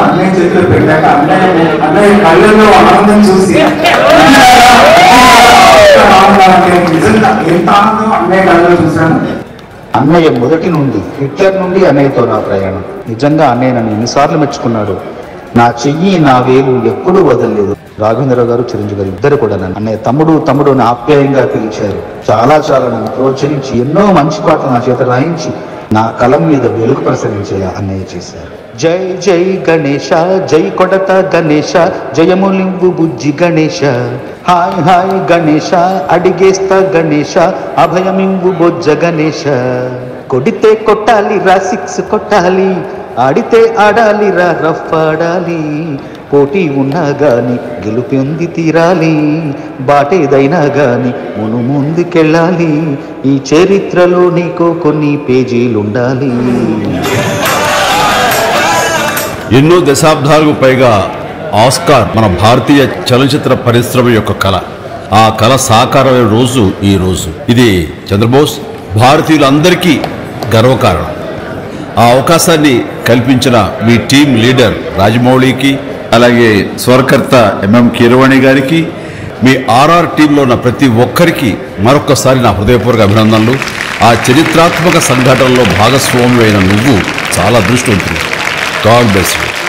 అన్నయ్య చేతిలో పెట్టాక అన్నయ్య కళ్ళల్లో ఆనందం చూసి నిజంగా ఎంత ఆనందం అన్నయ్య కళ్ళలో చూశాను. అన్నయ్య మొదటి నుండి హిట్లర్ నుండి అన్నయ్యతో నా ప్రయాణం. నిజంగా అన్నయ్య నన్ను ఎన్నిసార్లు మెచ్చుకున్నాడు. నా చెయ్యి నా వేలు ఎప్పుడూ వదలలేదు. రాఘవేంద్రరావు గారు, చిరంజీవి గారు ఇద్దరు కూడా నన్ను అన్నయ్య తమ్ముడు తమ్ముడు అని ఆప్యాయంగా పిలిచారు. చాలా నన్ను ప్రోత్సహించి ఎన్నో మంచి పాటలు నా చేత రాయించి నా కలం మీద వెలుగు ప్రసరించేలా అన్నయ్య చేశారు. జై జై గణేశ, జై కొడత గణేశ, జయములింబు బుజ్జి గణేశ, హాయ్ హాయ్ గణేశ, అడిగేస్తా గణేశ, అభయమింబు బొజ్జ గణేశ. కొడితే కొట్టాలి రా, సిక్స్ కొట్టాలి, ఆడితే ఆడాలి రా, రఫ్ ఆడాలి, పోటీ ఉన్నా గాని గెలుపొంది తీరాలి, బాటేదైనా గాని మును ముందుకెళ్ళాలి, ఈ చరిత్రలో నీకు కొన్ని పేజీలుండాలి. ఎన్నో దశాబ్దాలకు పైగా ఆస్కార్ మన భారతీయ చలనచిత్ర పరిశ్రమ యొక్క కళ. ఆ కళ సాకారమైన రోజు ఈ రోజు. ఇది చంద్రబోస్ భారతీయులందరికీ గర్వకారణం. ఆ అవకాశాన్ని కల్పించిన మీ టీం లీడర్ రాజమౌళికి, అలాగే స్వరకర్త ఎంఎం కీరవాణి గారికి, మీ ఆర్ఆర్ టీంలో ఉన్న ప్రతి ఒక్కరికి మరొక్కసారి నా హృదయపూర్వక అభినందనలు. ఆ చరిత్రాత్మక సంఘటనలో భాగస్వామి అయిన నువ్వు చాలా అదృష్టవంతుడు. God bless you.